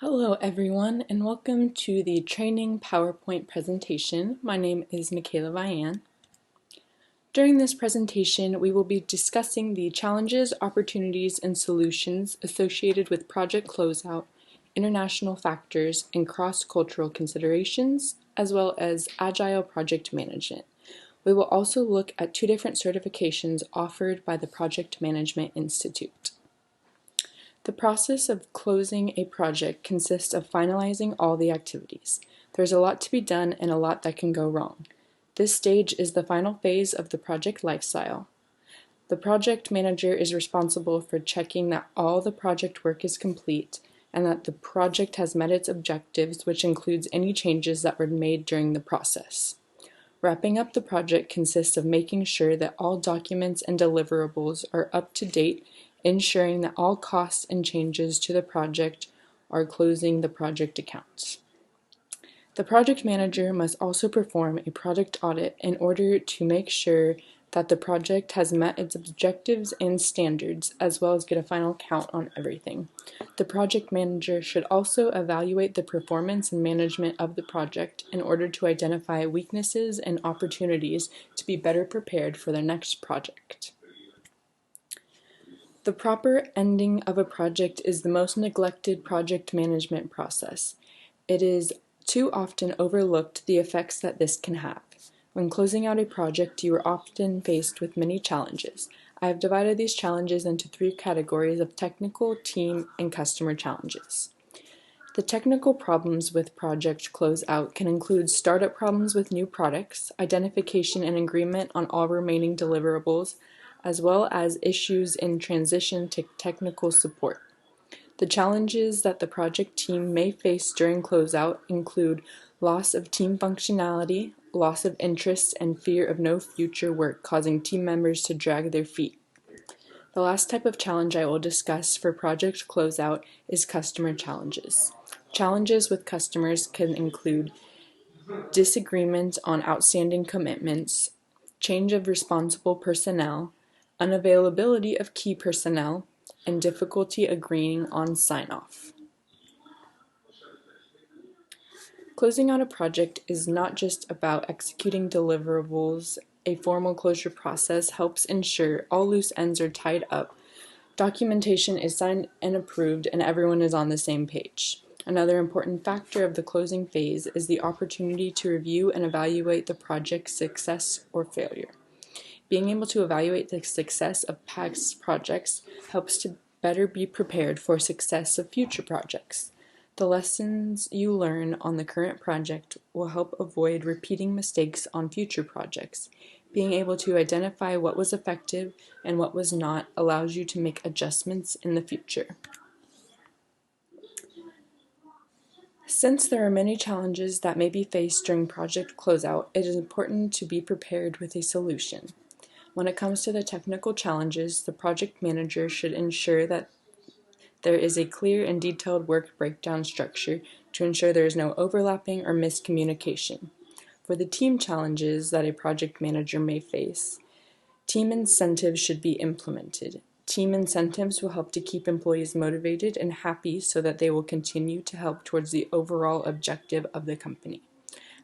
Hello everyone and welcome to the training PowerPoint presentation. My name is Makayla Vian. During this presentation, we will be discussing the challenges, opportunities, and solutions associated with project closeout, international factors, and cross-cultural considerations, as well as agile project management. We will also look at two different certifications offered by the Project Management Institute. The process of closing a project consists of finalizing all the activities. There's a lot to be done and a lot that can go wrong. This stage is the final phase of the project lifecycle. The project manager is responsible for checking that all the project work is complete and that the project has met its objectives, which includes any changes that were made during the process. Wrapping up the project consists of making sure that all documents and deliverables are up to date, ensuring that all costs and changes to the project are closing the project accounts. The project manager must also perform a project audit in order to make sure that the project has met its objectives and standards, as well as get a final count on everything. The project manager should also evaluate the performance and management of the project in order to identify weaknesses and opportunities to be better prepared for their next project. The proper ending of a project is the most neglected project management process. It is too often overlooked the effects that this can have. When closing out a project, you are often faced with many challenges. I have divided these challenges into three categories of technical, team, and customer challenges. The technical problems with project closeout can include startup problems with new products, identification and agreement on all remaining deliverables, as well as issues in transition to technical support. The challenges that the project team may face during closeout include loss of team functionality, loss of interest, and fear of no future work, causing team members to drag their feet. The last type of challenge I will discuss for project closeout is customer challenges. Challenges with customers can include disagreement on outstanding commitments, change of responsible personnel, unavailability of key personnel, and difficulty agreeing on sign-off. Closing out a project is not just about executing deliverables. A formal closure process helps ensure all loose ends are tied up, documentation is signed and approved, and everyone is on the same page. Another important factor of the closing phase is the opportunity to review and evaluate the project's success or failure. Being able to evaluate the success of past projects helps to better be prepared for success of future projects. The lessons you learn on the current project will help avoid repeating mistakes on future projects. Being able to identify what was effective and what was not allows you to make adjustments in the future. Since there are many challenges that may be faced during project closeout, it is important to be prepared with a solution. When it comes to the technical challenges, the project manager should ensure that there is a clear and detailed work breakdown structure to ensure there is no overlapping or miscommunication. For the team challenges that a project manager may face, team incentives should be implemented. Team incentives will help to keep employees motivated and happy so that they will continue to help towards the overall objective of the company.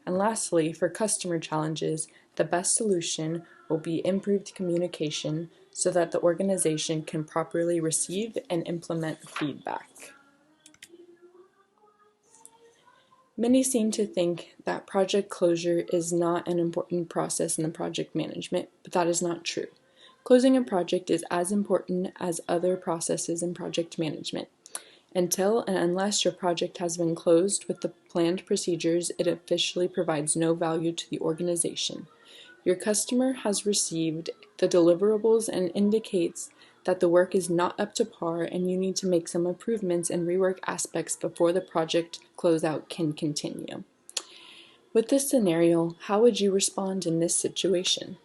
And lastly, for customer challenges, the best solution will be improved communication so that the organization can properly receive and implement feedback. Many seem to think that project closure is not an important process in the project management, but that is not true. Closing a project is as important as other processes in project management. Until and unless your project has been closed with the planned procedures, it officially provides no value to the organization. Your customer has received the deliverables and indicates that the work is not up to par and you need to make some improvements and rework aspects before the project closeout can continue. With this scenario, how would you respond in this situation?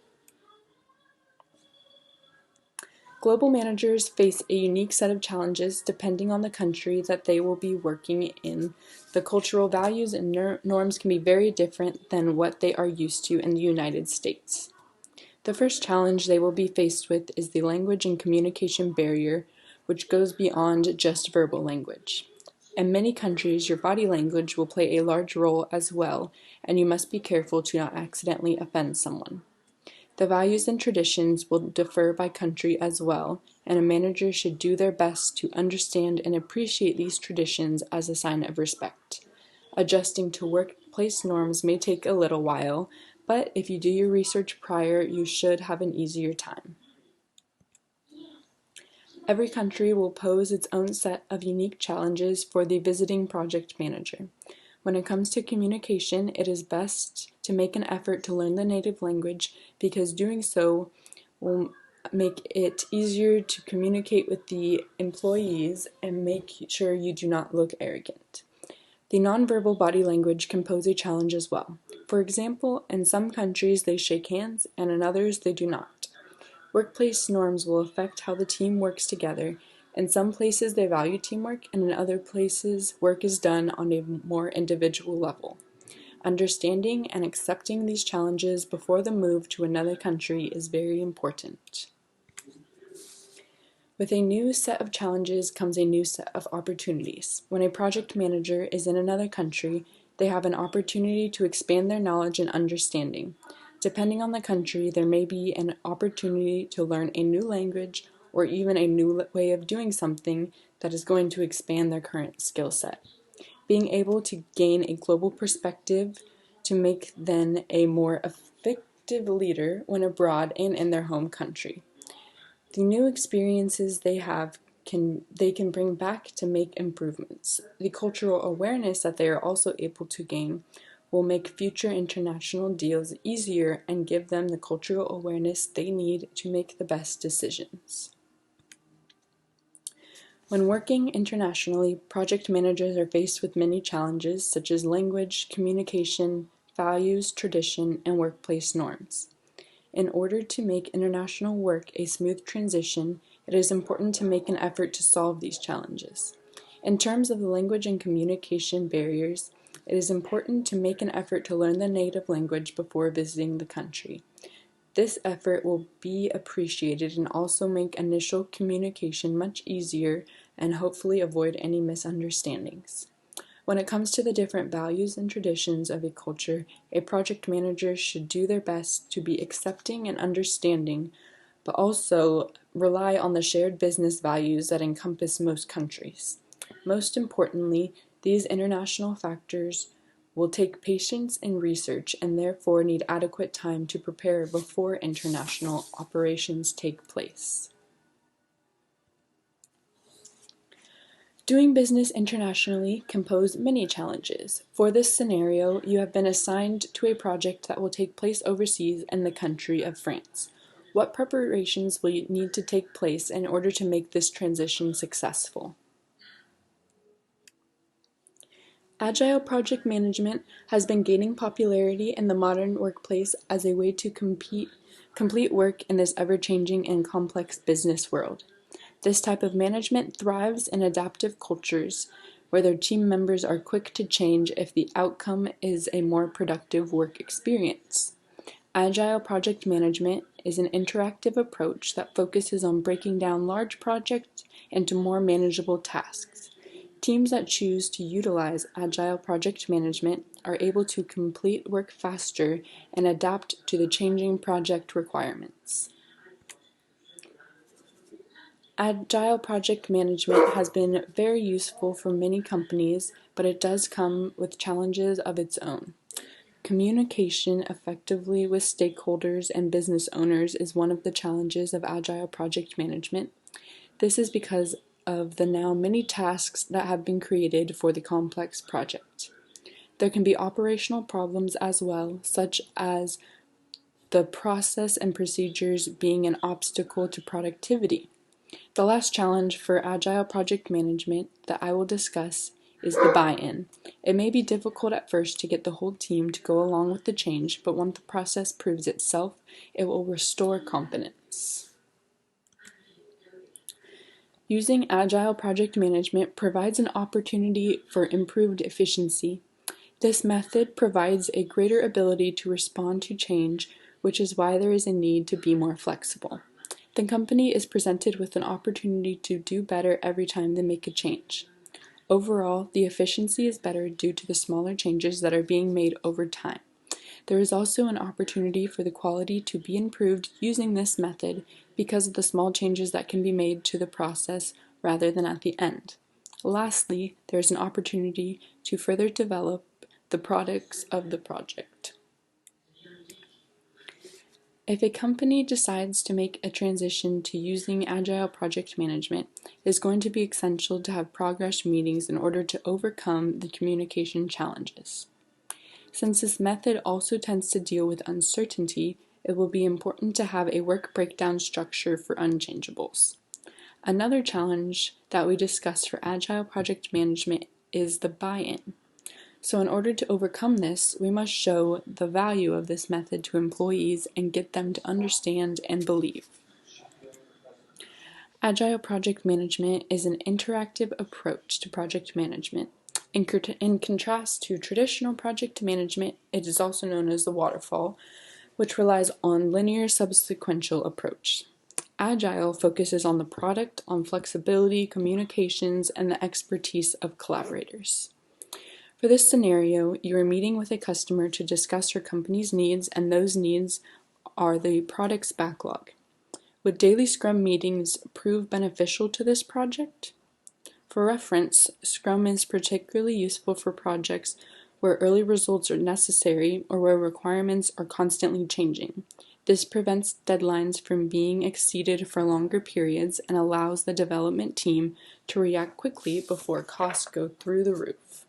Global managers face a unique set of challenges depending on the country that they will be working in. The cultural values and norms can be very different than what they are used to in the United States. The first challenge they will be faced with is the language and communication barrier, which goes beyond just verbal language. In many countries, your body language will play a large role as well, and you must be careful to not accidentally offend someone. The values and traditions will differ by country as well, and a manager should do their best to understand and appreciate these traditions as a sign of respect. Adjusting to workplace norms may take a little while, but if you do your research prior, you should have an easier time. Every country will pose its own set of unique challenges for the visiting project manager. When it comes to communication, it is best to make an effort to learn the native language because doing so will make it easier to communicate with the employees and make sure you do not look arrogant. The nonverbal body language can pose a challenge as well. For example, in some countries they shake hands and in others they do not. Workplace norms will affect how the team works together. In some places they value teamwork, and in other places work is done on a more individual level. Understanding and accepting these challenges before the move to another country is very important. With a new set of challenges comes a new set of opportunities. When a project manager is in another country, they have an opportunity to expand their knowledge and understanding. Depending on the country, there may be an opportunity to learn a new language or even a new way of doing something that is going to expand their current skill set. Being able to gain a global perspective to make them a more effective leader when abroad and in their home country. The new experiences they can bring back to make improvements. The cultural awareness that they are also able to gain will make future international deals easier and give them the cultural awareness they need to make the best decisions. When working internationally, project managers are faced with many challenges such as language, communication, values, tradition, and workplace norms. In order to make international work a smooth transition, it is important to make an effort to solve these challenges. In terms of the language and communication barriers, it is important to make an effort to learn the native language before visiting the country. This effort will be appreciated and also make initial communication much easier and hopefully avoid any misunderstandings. When it comes to the different values and traditions of a culture, a project manager should do their best to be accepting and understanding, but also rely on the shared business values that encompass most countries. Most importantly, these international factors will take patience and research and therefore need adequate time to prepare before international operations take place. Doing business internationally can pose many challenges. For this scenario, you have been assigned to a project that will take place overseas in the country of France. What preparations will you need to take place in order to make this transition successful? Agile project management has been gaining popularity in the modern workplace as a way to complete work in this ever-changing and complex business world. This type of management thrives in adaptive cultures where their team members are quick to change if the outcome is a more productive work experience. Agile project management is an interactive approach that focuses on breaking down large projects into more manageable tasks. Teams that choose to utilize Agile project management are able to complete work faster and adapt to the changing project requirements. Agile project management has been very useful for many companies, but it does come with challenges of its own. Communication effectively with stakeholders and business owners is one of the challenges of Agile project management. This is because of the now many tasks that have been created for the complex project. There can be operational problems as well, such as the process and procedures being an obstacle to productivity. The last challenge for Agile project management that I will discuss is the buy-in. It may be difficult at first to get the whole team to go along with the change, but once the process proves itself, it will restore confidence. Using Agile project management provides an opportunity for improved efficiency. This method provides a greater ability to respond to change, which is why there is a need to be more flexible. The company is presented with an opportunity to do better every time they make a change. Overall, the efficiency is better due to the smaller changes that are being made over time. There is also an opportunity for the quality to be improved using this method because of the small changes that can be made to the process rather than at the end. Lastly, there is an opportunity to further develop the products of the project. If a company decides to make a transition to using Agile project management, it is going to be essential to have progress meetings in order to overcome the communication challenges. Since this method also tends to deal with uncertainty, it will be important to have a work breakdown structure for unchangeables. Another challenge that we discussed for Agile project management is the buy-in. So in order to overcome this, we must show the value of this method to employees and get them to understand and believe. Agile project management is an interactive approach to project management. In contrast to traditional project management, it is also known as the waterfall, which relies on linear subsequential approach. Agile focuses on the product, on flexibility, communications, and the expertise of collaborators. For this scenario, you are meeting with a customer to discuss your company's needs, and those needs are the product's backlog. Would daily Scrum meetings prove beneficial to this project? For reference, Scrum is particularly useful for projects where early results are necessary or where requirements are constantly changing. This prevents deadlines from being exceeded for longer periods and allows the development team to react quickly before costs go through the roof.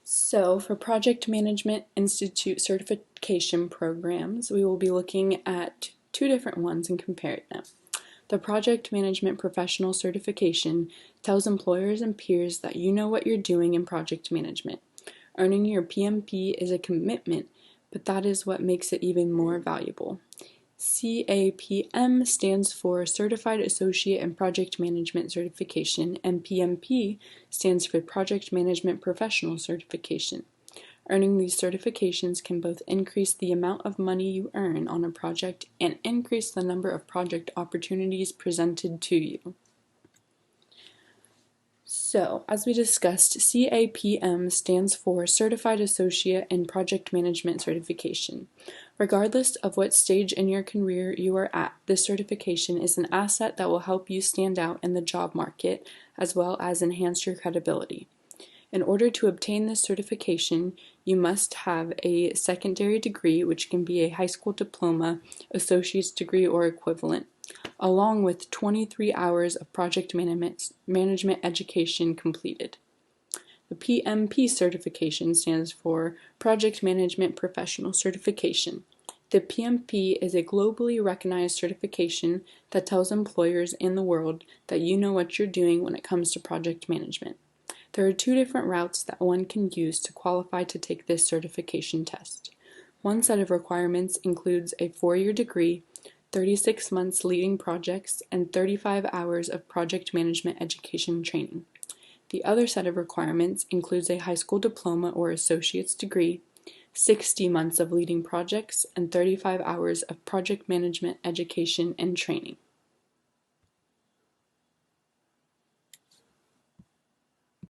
So for Project Management Institute certification programs, we will be looking at two different ones and comparing them. The Project Management Professional Certification tells employers and peers that you know what you're doing in project management. Earning your PMP is a commitment, but that is what makes it even more valuable. CAPM stands for Certified Associate in Project Management Certification, and PMP stands for Project Management Professional Certification. Earning these certifications can both increase the amount of money you earn on a project and increase the number of project opportunities presented to you. So, as we discussed, CAPM stands for Certified Associate in Project Management Certification. Regardless of what stage in your career you are at, this certification is an asset that will help you stand out in the job market as well as enhance your credibility. In order to obtain this certification, you must have a secondary degree, which can be a high school diploma, associate's degree, or equivalent, along with 23 hours of project management education completed. The PMP certification stands for Project Management Professional Certification. The PMP is a globally recognized certification that tells employers in the world that you know what you're doing when it comes to project management. There are two different routes that one can use to qualify to take this certification test. One set of requirements includes a 4-year degree, 36 months leading projects, and 35 hours of project management education training. The other set of requirements includes a high school diploma or associate's degree, 60 months of leading projects, and 35 hours of project management education and training.